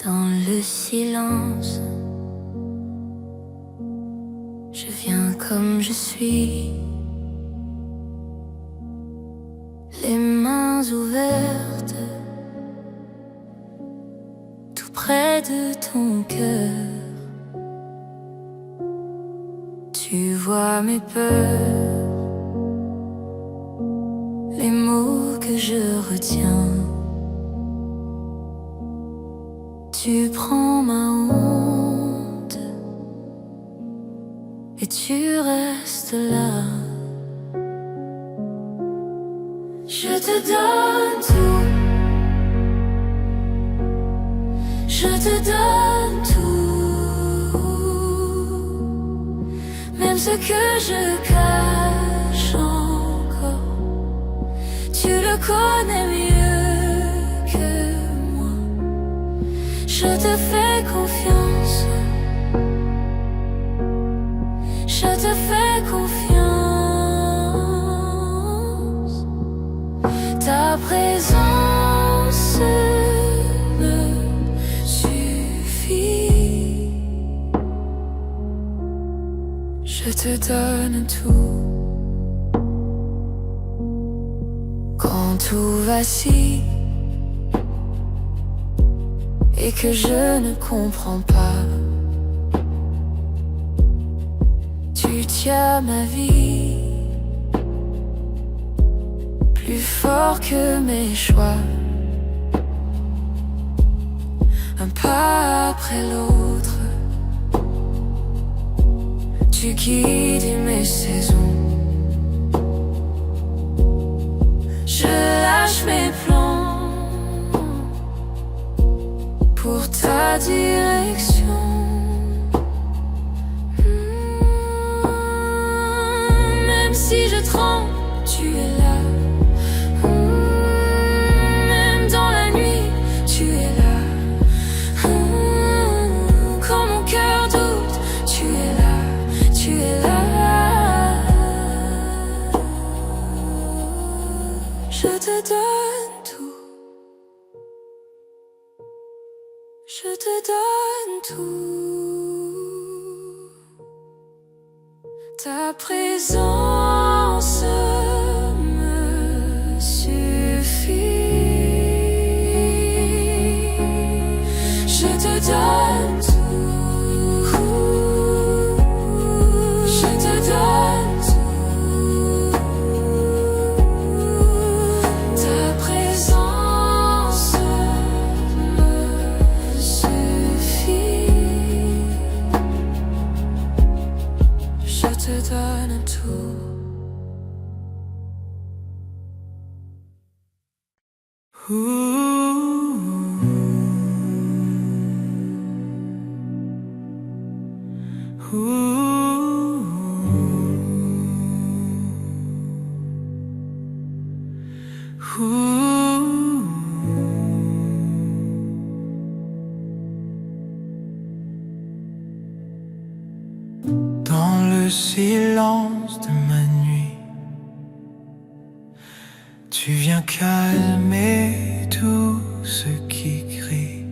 Dans le silence, je viens comme je suis, les mains ouvertes, tout près de ton cœur. Tu vois mes peurs, les mots que je retiens. Tu prends ma honte et tu restes là. Je te donne tout, je te donne tout, même ce que je cache encore. Tu le connais mieux que moi. Je te fais confiance, je te fais confiance. Ta présence me suffit. Je te donne tout. Quand tout vacille et que je ne comprends pas, tu tiens ma vie plus fort que mes choix. Un pas après l'autre, tu guides mes saisons. Je lâche mes plans pour ta direction. Même si je tremble, tu es là. Même dans la nuit, tu es là. Quand mon cœur doute, tu es là, tu es là. Je te donne tout, je te donne tout. Ta présence me suffit. Je te donne tout, je te donne tout. Ta présence me suffit. Je te donne tout. Dans le silence de ma nuit, tu viens calmer tout ce qui crie.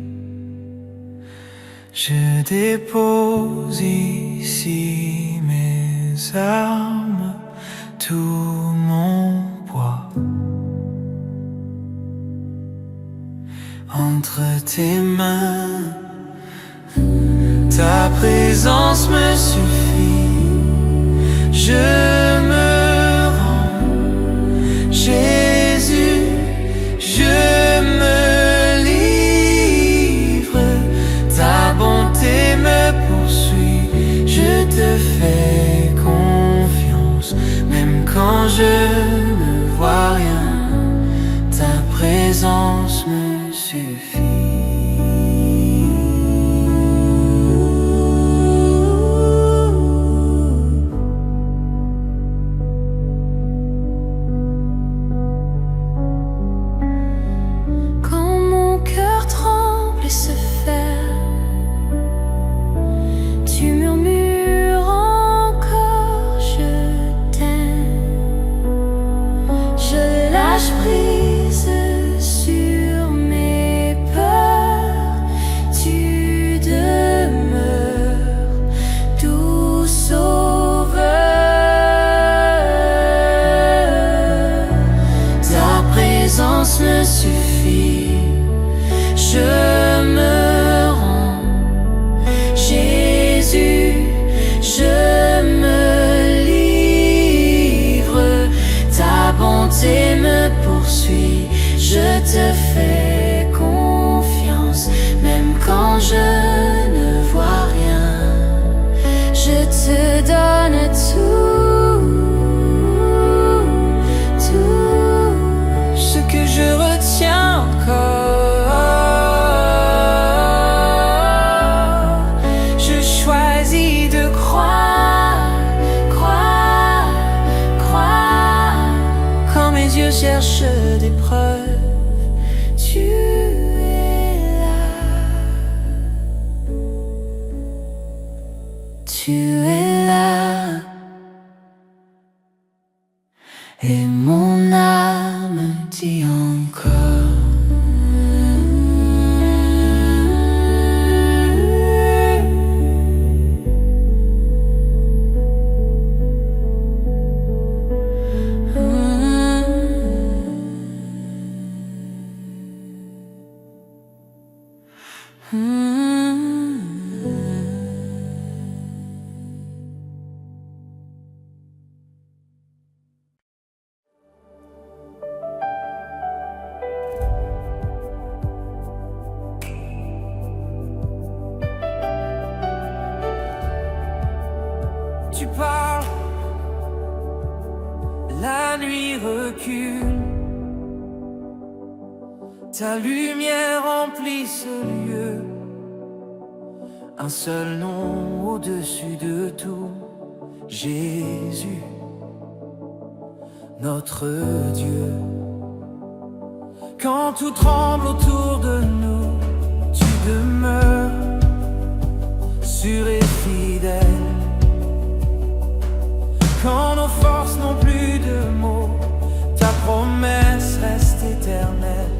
Je dépose ici mes armes, tout mon poids entre tes mains. Ta présence me suffit. Je me rends, Jésus, je me livre. Ta bonté me poursuit. Je te fais confiance, même quand je ne vois rien. Ta présence me suffit. poursuis. Je te fais confiance, même quand je ne vois rien. Je te donne tout, tout ce que je retiens encore. Je choisis de croire, croire, croire. Quand mes yeux cherchent des preuves, tu es là. Tu es là. Et mon âme dit encore. Tu parles, la nuit recule, ta lumière remplit ce lieu. Un seul nom au-dessus de tout, Jésus, notre Dieu. Quand tout tremble autour de nous, tu demeures sûr et fidèle. Quand nos forces n'ont plus de mots, ta promesse reste éternelle.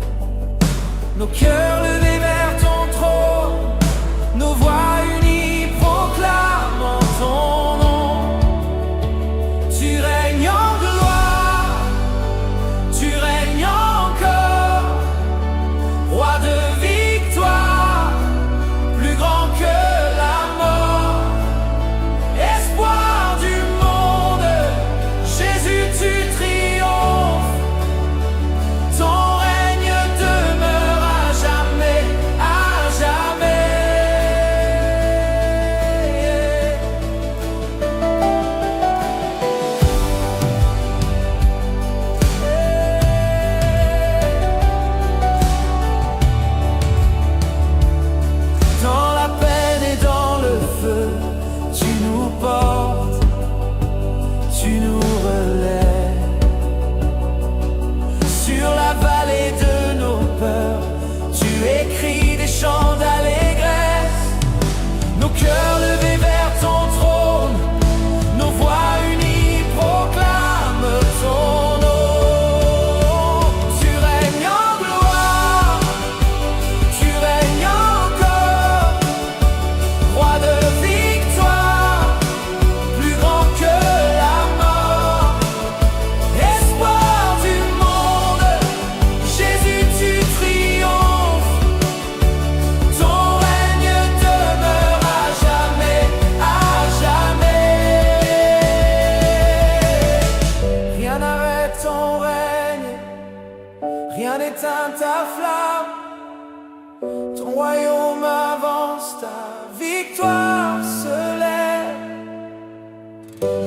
Nos cœurs levés vers ton trône, nos voix unies proclamant ton nom. Tu règnes en gloire, tu règnes encore, roi de victoire, plus grand que la mort, espoir du monde. Jésus, tu triomphes, ton règne demeure à jamais, à jamais. Dans la peine et dans le feu, tu nous portes, tu nous relèves. Sur la vallée de nos peurs, tu écris des chants d'allégresse. Nos cœurs levés vers ton trône, nos voix unies proclament ton nom. Tu règnes en gloire, tu règnes encore, roi de victoire, plus grand que la mort, espoir du monde. Jésus, tu triomphes, ton règne demeure à jamais, à jamais. Rien n'arrête ton règne, rien n'éteint ta flamme. Ton royaume avance, ta victoire se lève.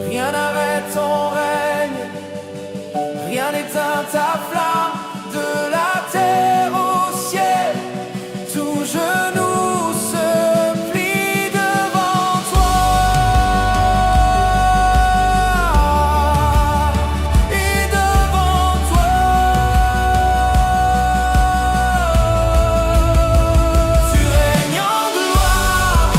Rien n'arrête ton règne, rien n'éteint ta flamme. De la terre au ciel, tout genou se plie devant toi. Et devant toi, tu règnes en gloire,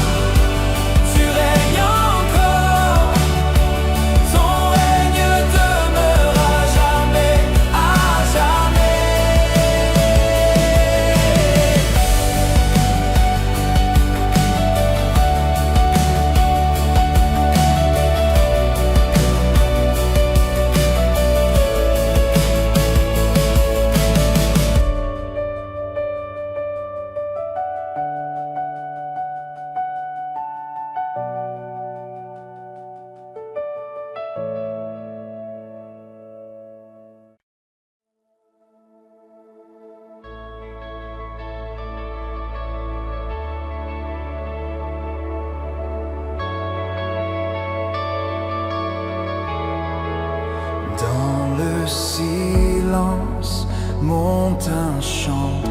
monte un chant,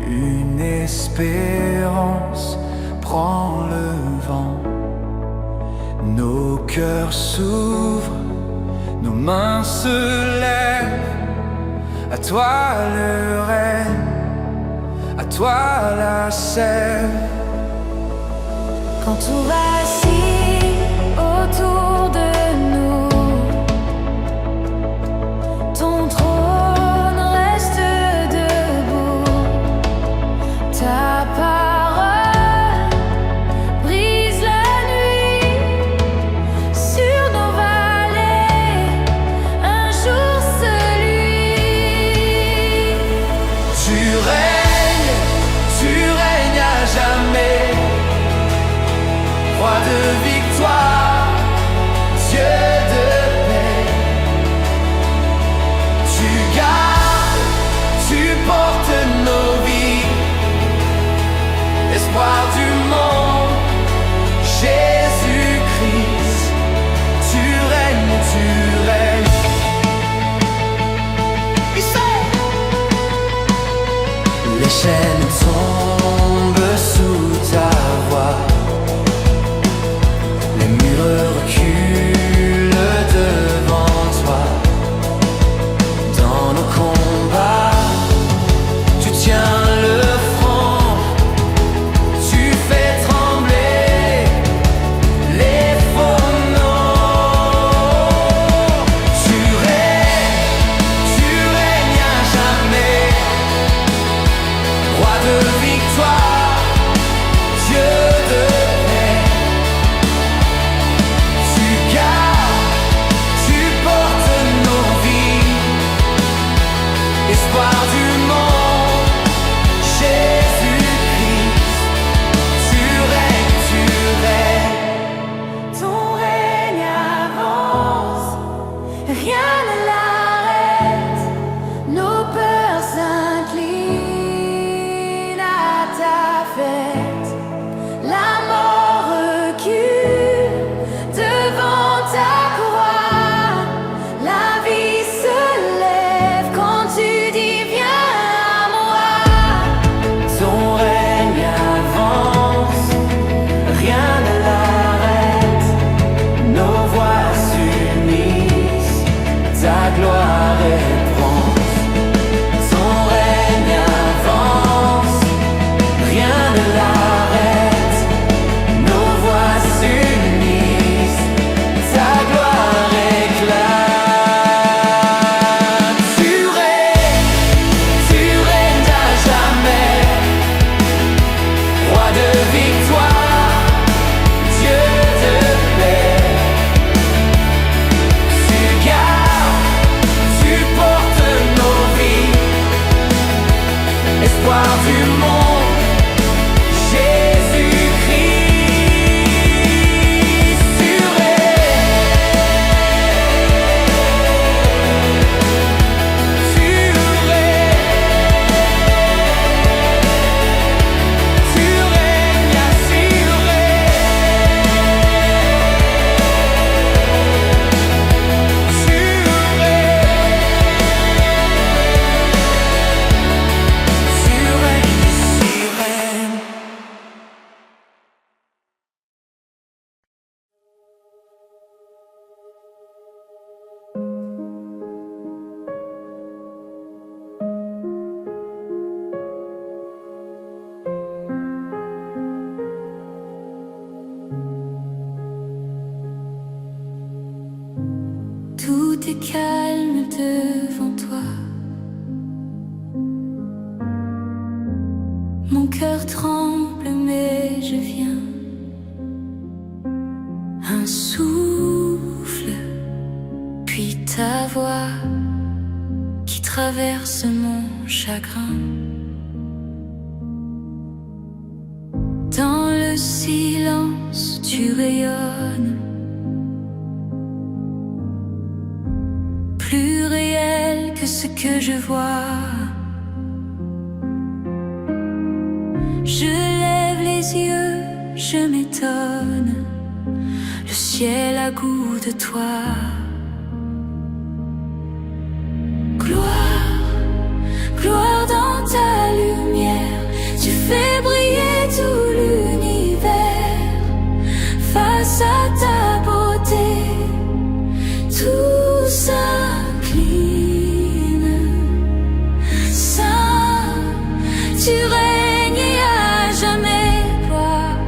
une espérance prend le vent. Nos cœurs s'ouvrent, nos mains se lèvent. À toi le règne, à toi la sève. Quand tout vacille autour de nous, ton trône reste debout. Ta parole brise la nuit sur nos vallées, un jour celui. Tu règnes à jamais, roi de victoire, Dieu de paix. Tu gardes, tu portes nos vies, espoir du monde, Jésus-Christ. Tu règnes, tu règnes. Les chaînes tombent sous ta voix, les murs reculent devant toi. Dans nos combats, tu tiens le front, tu fais trembler les faux noms. Tu règnes à jamais, roi de victoire, Dieu de paix. Tu gardes, tu portes nos vies, espoir du monde, Jésus-Christ. Tu règnes, Ton règne avance, rien ne l'arrête. Nos peurs s'inclinent à ta fête. La mort recule devant ta croix. La vie se lève quand tu dis viens à moi. ton règne avance, rien ne l'arrête. Nos voix s'unissent, ta gloire étrange. Ton règne avance, rien ne l'arrête. Nos voix s'unissent, ta gloire éclate. Tu règnes à jamais, roi de victoire, Dieu de paix. Tu gardes, tu portes nos vies, espoir du monde, Jésus-Christ. Tu règnes, Tout est calme devant toi. Mon cœur tremble, mais je viens. Un souffle, puis ta voix qui traverse mon chagrin. Dans le silence, tu rayonnes. Plus réel que ce que je vois. Je lève les yeux, je m'étonne. Le ciel a goût de toi. Gloire tu règnes et à jamais. Gloire,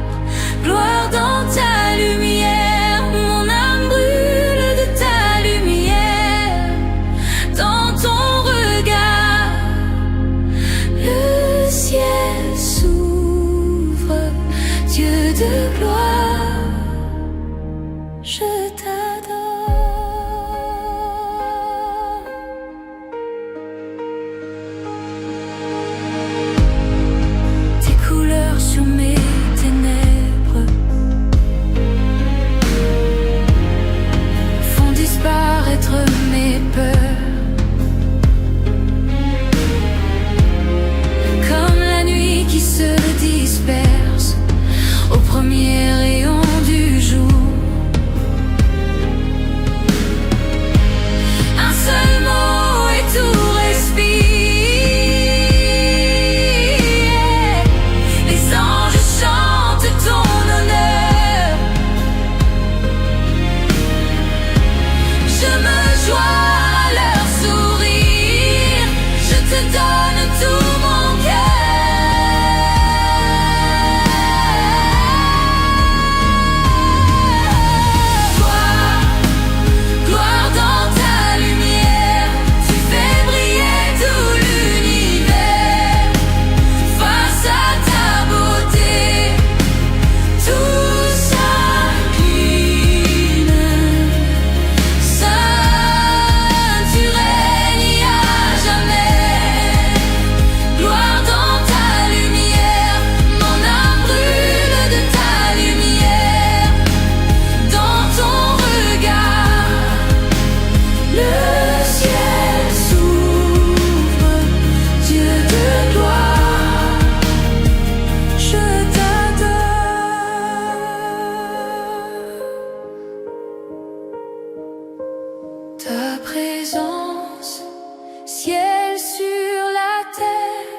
gloire dans ta lumière. Mon âme brûle de ta lumière. Dans ton regard, le ciel s'ouvre. Dieu de gloire, je t'adore. Tes couleurs sur mes ténèbres font disparaître mes peurs. Comme la nuit qui se disperse au premier rayon du jour. Un seul mot et tout respire. Les anges chantent ton honneur. Je me joins à leur sourire. Je te donne tout mon cœur. Gloire dans ta lumière, tu fais briller tout l'univers. Face à ta beauté, tout s'incline. Saint, tu règnes à jamais. Gloire dans ta lumière, mon âme brûle de ta lumière. Dans ton regard, le ciel s'ouvre. Dieu de gloire, je t'adore. Ta présence, ciel sur la terre.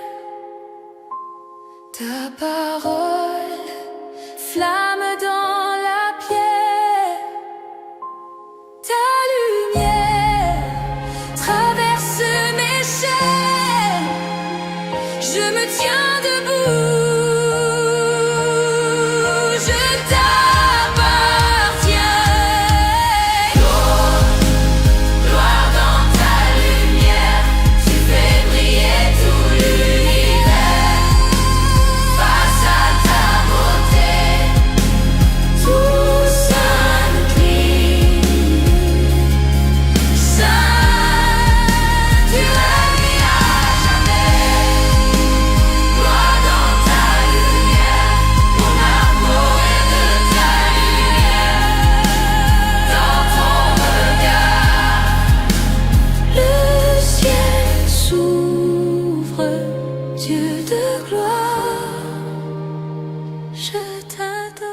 Ta parole, flamme dans la pierre. Ta lumière traverse mes chaînes. Je me tiens debout. Je t'appartiens. Gloire dans ta lumière, tu fais briller tout l'univers. Face à ta beauté, tout s'incline. Saint, tu règnes à jamais. Gloire dans ta lumière, mon amour est de ta lumière. Dans ton regard, le ciel s'ouvre. Dieu de gloire, je t'adore.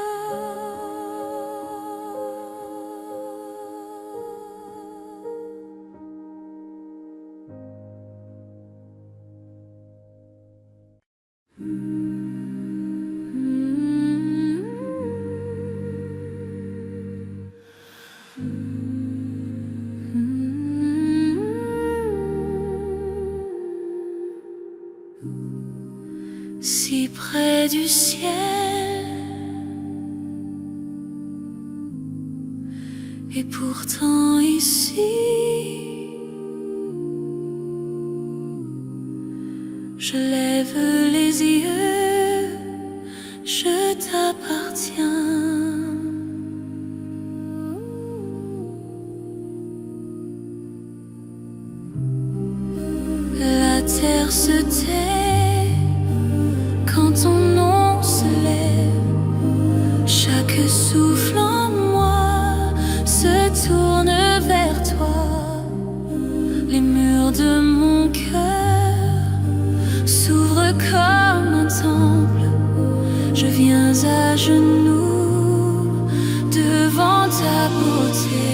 Si près du ciel, et pourtant ici, je lève les yeux, je t'appartiens. La terre se tait quand ton nom se lève. Chaque souffle en moi se tourne vers toi. Les murs de mon cœur s'ouvrent comme un temple. Je viens à genoux devant ta beauté.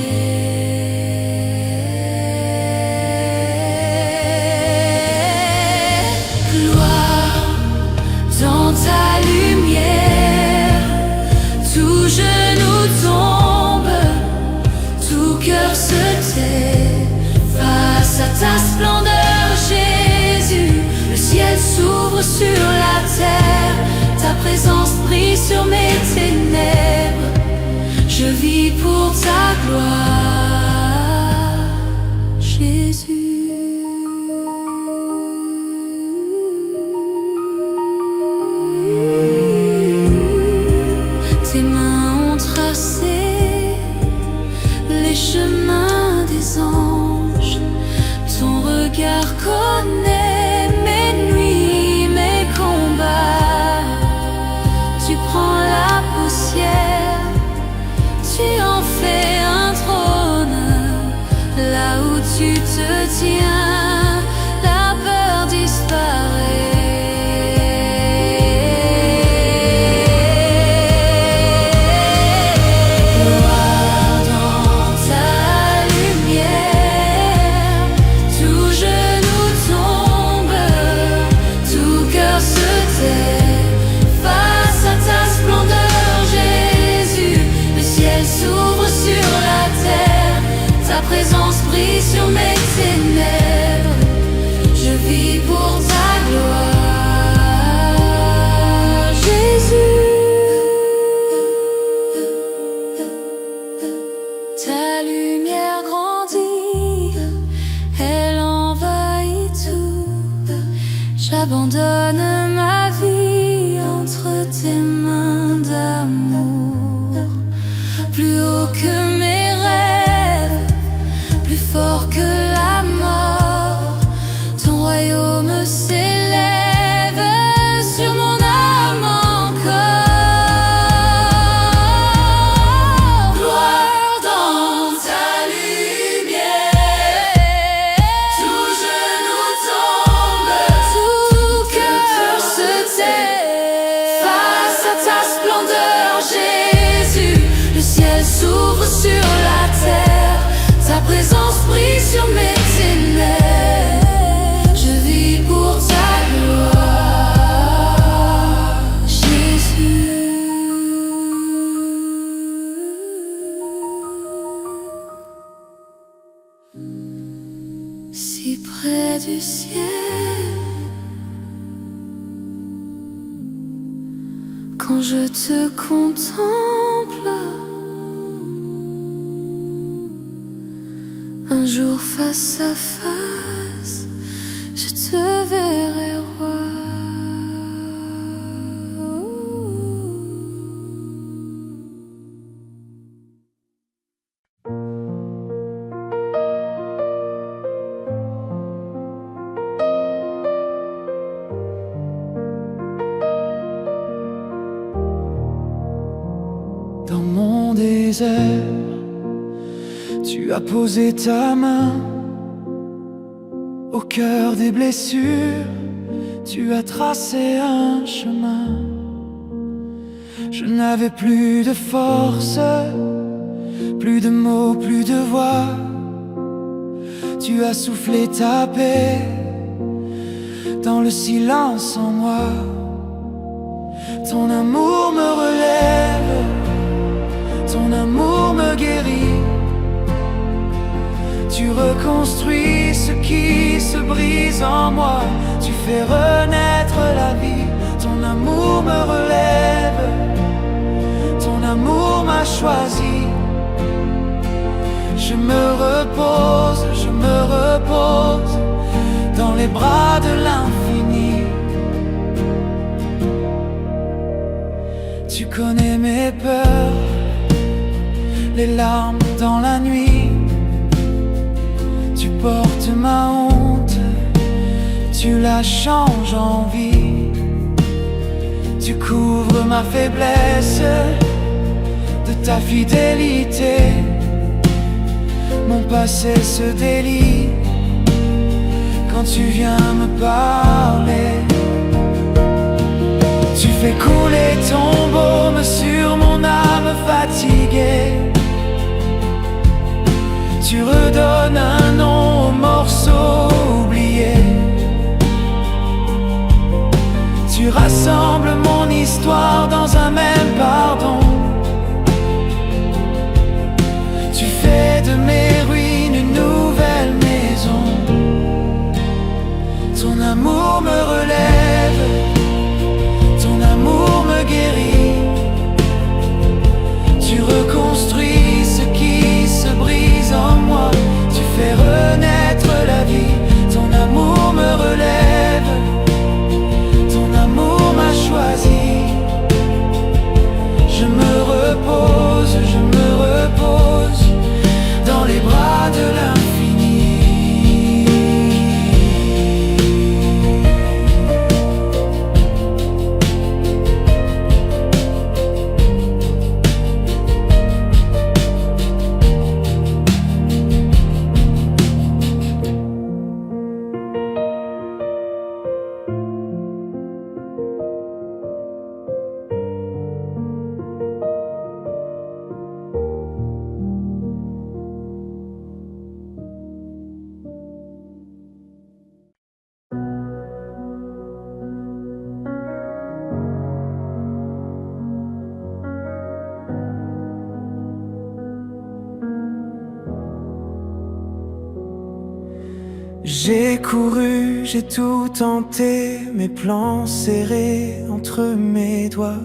Gloire dans ta lumière, tout genou tombe, tout cœur se tait face à ta splendeur, Jésus. Le ciel s'ouvre sur la terre. Ta présence brille sur mes ténèbres. Je vis pour ta gloire, Jésus. Tes mains ont tracé les chemins des anges. Ton regard connaît mes nuits, mes combats. Tu prends la poussière, tu en fais un trône. Là où tu te tiens, la peur disparaît. Gloire dans ta lumière, tout genou tombe, tout cœur se tait face à ta splendeur, Jésus. Le ciel s'ouvre sur la terre, ta présence brille sur mes ténèbres. Je vis pour ta gloire, Jésus. Ta lumière grandit, elle envahit tout. J'abandonne ma vie entre tes mains d'amour. Plus haut que mes rêves, plus fort que la mort, ton royaume s'élève sur mon âme encore. Gloire dans ta lumière, tout genou tombe, tout cœur se tait face à ta splendeur, Jésus. Le ciel s'ouvre sur la terre, ta présence brille sur mes ténèbres. Je vis pour ta gloire, Jésus. Si près du ciel, quand je te contemple, un jour face à face, je te verrai roi. Dans mon désert, tu as posé ta main au cœur des blessures, tu as tracé un chemin. Je n'avais plus de force, plus de mots, plus de voix. Tu as soufflé ta paix dans le silence en moi. Ton amour me relève, ton amour me guérit. Tu reconstruis ce qui se brise en moi. Tu fais renaître la vie. Ton amour me relève, ton amour m'a choisi. Je me repose dans les bras de l'infini. Tu connais mes peurs, les larmes dans la nuit. Tu portes ma honte, tu la changes en vie. Tu couvres ma faiblesse de ta fidélité. Mon passé se délie quand tu viens me parler. Tu fais couler ton baume sur mon âme fatiguée. Tu redonnes un nom aux morceaux oubliés. Tu rassembles mon histoire dans un même pardon. Tu fais de mes ruines une nouvelle maison. Ton amour me relève, J'ai couru, j'ai tout tenté, mes plans serrés entre mes doigts.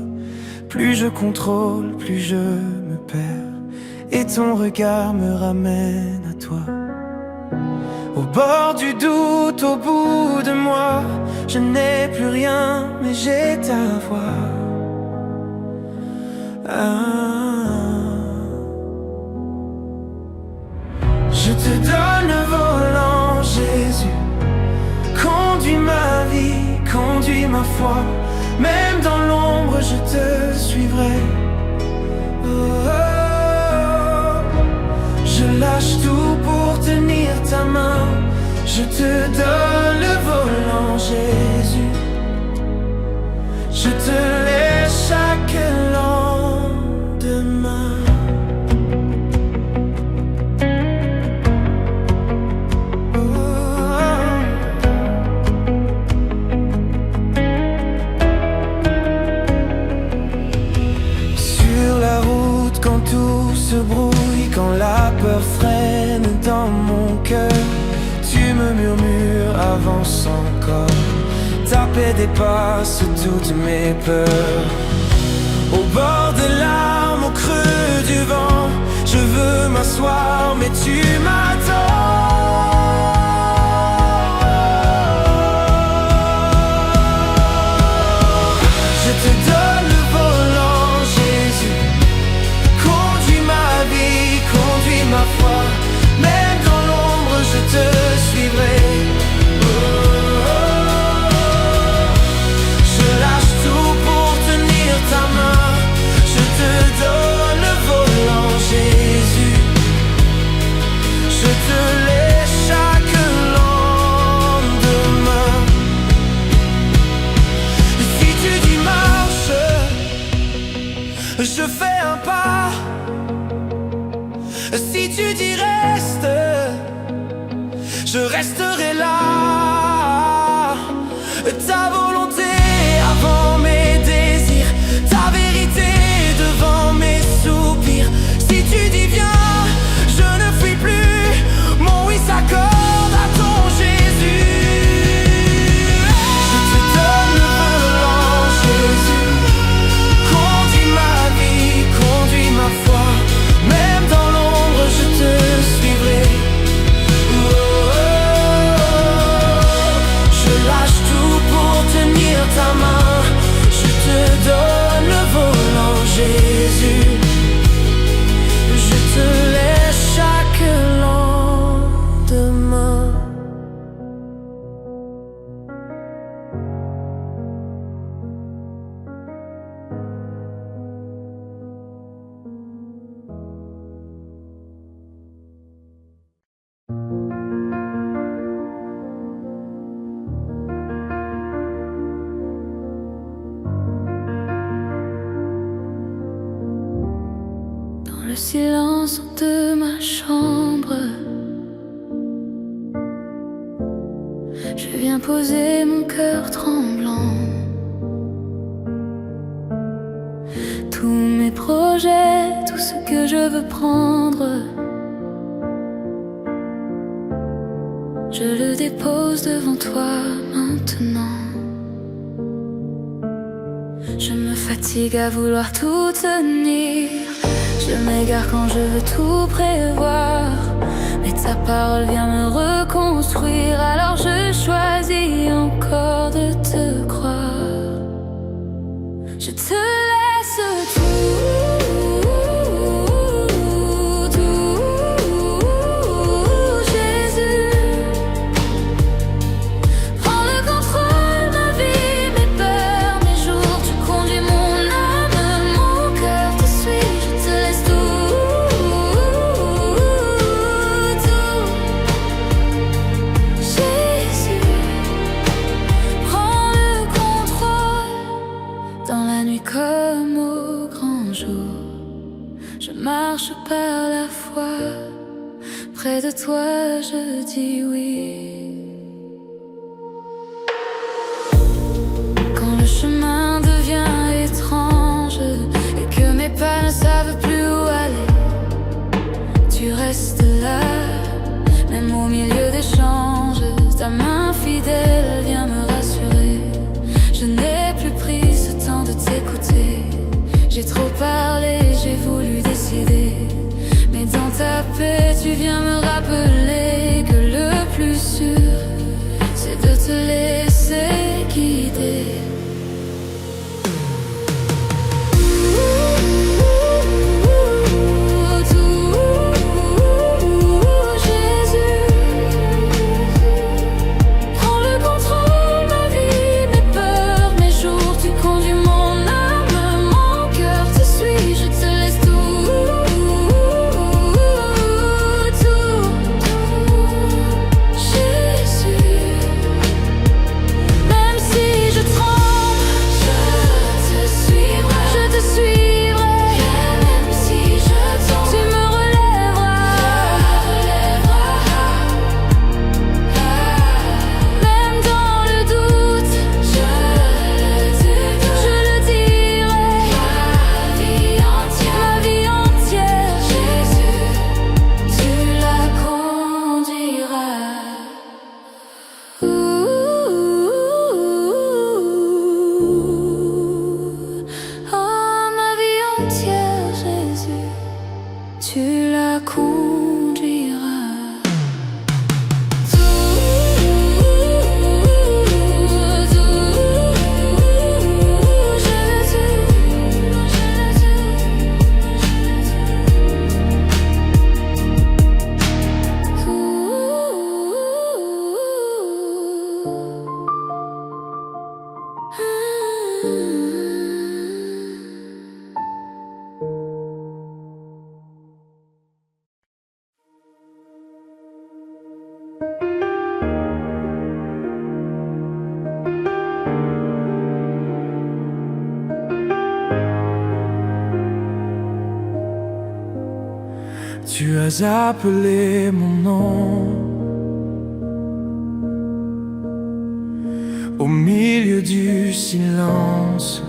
Plus je contrôle, plus je me perds, et ton regard me ramène à toi. Au bord du doute, au bout de moi, je n'ai plus rien, mais j'ai ta voix. Je te donne le volant, Jésus. Conduis ma vie, conduis ma foi. Même dans l'ombre, je te suivrai. Oh, oh, oh. Je lâche tout pour tenir ta main. Je te donne le volant, Jésus. Je te laisse chaque lendemain. Brouille quand la peur freine dans mon cœur. Tu me murmures, avance encore. Ta paix dépasse toutes mes peurs. Au bord des larmes, au creux du vent, je veux m'asseoir, mais tu m'attends. Je te donne le volant, Jésus. Conduis ma foi, même dans l'ombre je te suivrai. Oh, oh, oh. Je lâche tout pour tenir ta main. Je te donne le volant, Jésus. Je te laisse chaque lendemain. Si tu dis marche, je fais un pas. Si tu dis reste, je resterai là. Ta volonté avant mes désirs, ta vérité devant mes soupirs. Si tu dis viens, je ne fuis plus. Mon oui s'accorde à ton Jésus. Je te donne le volant, Jésus. Conduis ma vie, conduis ma foi. Même dans l'ombre je te suivrai. Oh, oh, oh. Je lâche tout pour tenir ta main. Je te donne le volant, Jésus. Je te laisse chaque lendemain. Le silence de ma chambre, je viens poser mon cœur tremblant. Tous mes projets, tout ce que je veux prendre, je le dépose devant toi maintenant. Je me fatigue à vouloir tout tenir. Je m'égare quand je veux tout prévoir, mais ta parole vient me reconstruire. Alors je choisis encore de te croire. Je te laisse comme au grand jour. Je marche par la foi, près de toi je dis oui. Quand le chemin devient étrange et que mes pas ne savent plus où aller, tu restes là, même au milieu des changes. fidèle, viens me rassurer. Je n'ai plus pris ce temps de t'écouter. J'ai trop parlé, j'ai voulu décider. Mais dans ta paix, tu viens me rappeler que le plus sûr, c'est de te laisser guider. Tu la conduiras. Tu as appelé mon nom au milieu du silence.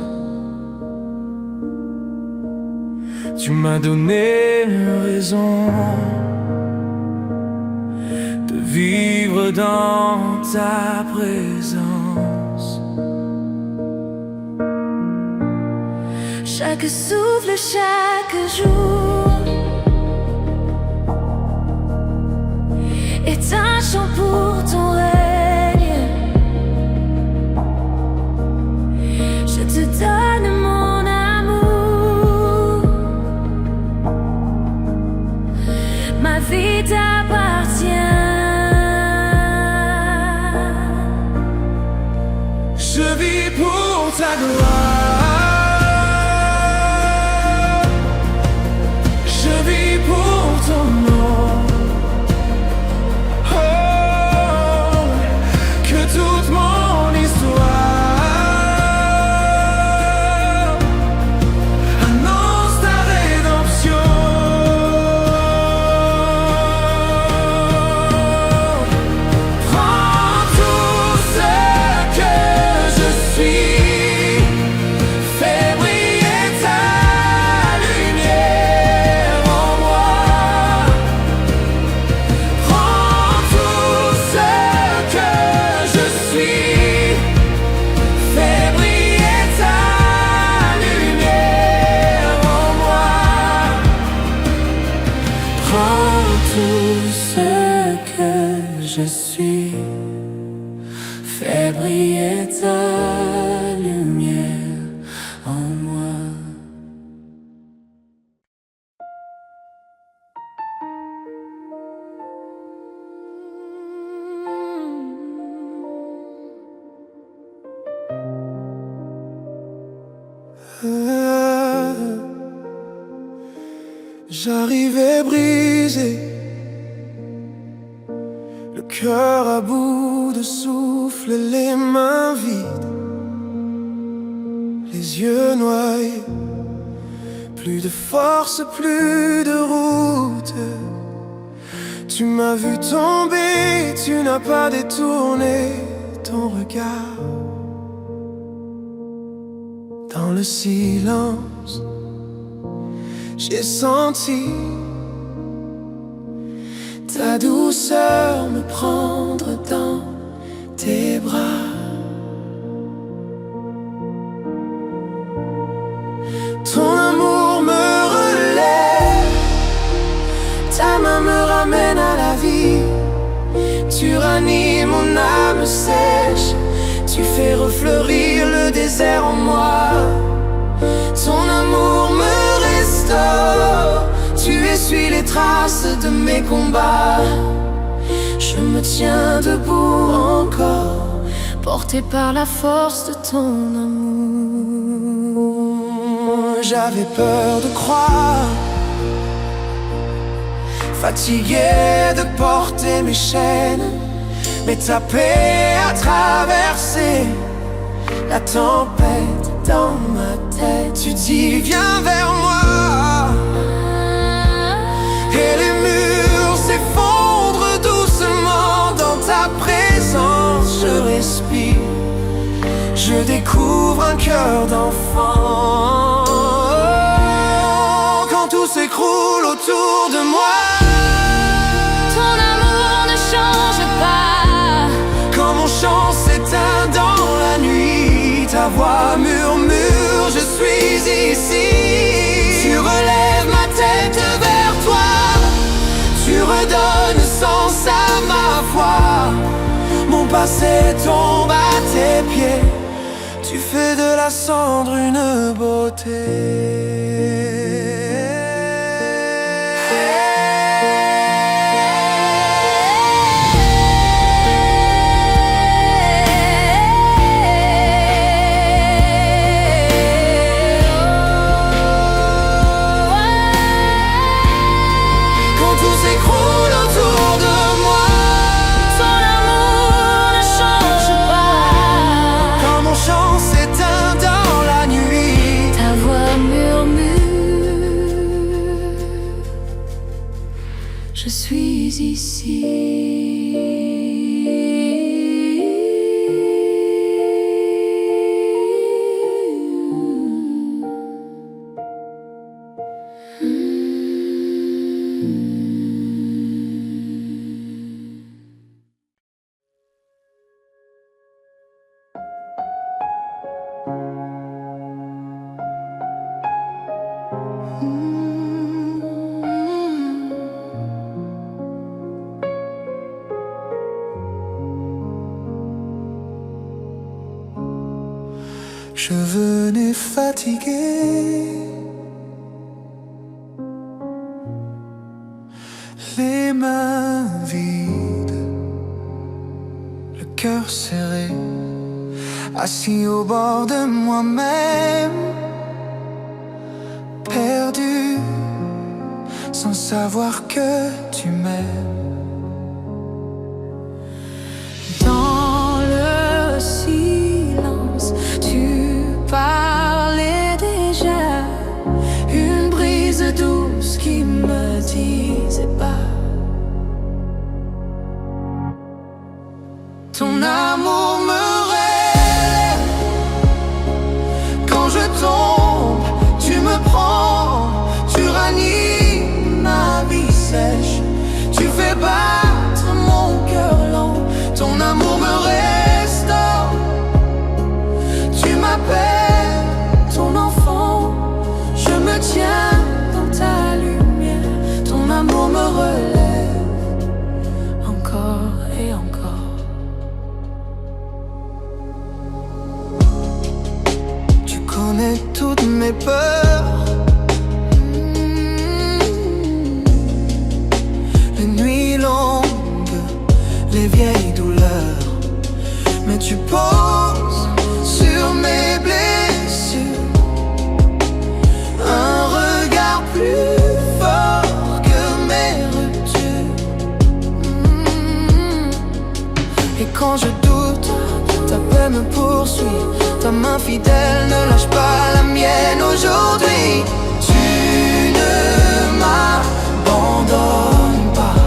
Tu m'as donné raison de vivre dans ta présence. Chaque souffle, chaque jour est un chant pour ton règne. Je te donne mon amour. Ma vie t'appartient. Je vis pour ta gloire. Je vis pour ton nom. Je suis, fais briller ta lumière en moi. J'arrivais brisé, le cœur à bout de souffle, les mains vides, les yeux noyés, plus de force, plus de route. Tu m'as vu tomber, tu n'as pas détourné ton regard. Dans le silence, j'ai senti ta douceur me prendre dans tes bras. Ton amour me relève, ta main me ramène à la vie. Tu ranimes mon âme sèche, tu fais refleurir le désert en moi. Ton amour me restaure, tu essuies les traces de mes combats. Je me tiens debout encore, porté par la force de ton amour. J'avais peur de croire, fatigué de porter mes chaînes, mais ta paix a traversé la tempête dans ma tête. Tu dis viens vers moi, et les murs s'effondrent doucement. Dans ta présence je respire, je découvre un cœur d'enfant. Quand tout s'écroule autour de moi, ton amour ne change pas. quand mon chant s'éteint dans la nuit, ta voix murmure, je suis ici. Tu relèves ma tête vers toi, tu redonnes sens à ma foi. Mon passé tombe à tes pieds, tu fais de la cendre une beauté. Je suis ici. Je venais fatigué, les mains vides, le cœur serré, assis au bord de moi-même, perdu, sans savoir que tu m'aimes. Dans le silence, tu parlais déjà, une brise douce qui me disait pas. Ton amour me rêve, quand je tombe, tu me prends, tu ranimes ma vie sèche, tu fais battre mon cœur lent, ton amour me restaure, tu m'appelles ton enfant, je me tiens dans ta lumière, ton amour me relève encore et encore. Tu connais toutes mes peurs, les nuits longues, les vieilles douleurs, mais tu poses sur mes blessures un regard plus fort que mes ruptures. Et quand je doute, ta paix me poursuit, ta main fidèle ne lâche pas la mienne aujourd'hui. Tu ne m'abandonnes pas,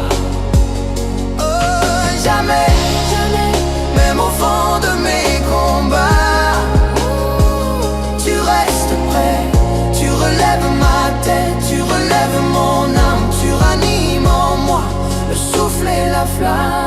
oh, jamais, jamais, même au fond de mes combats. Tu restes près, tu relèves ma tête, tu relèves mon âme, tu ranimes en moi le souffle et la flamme.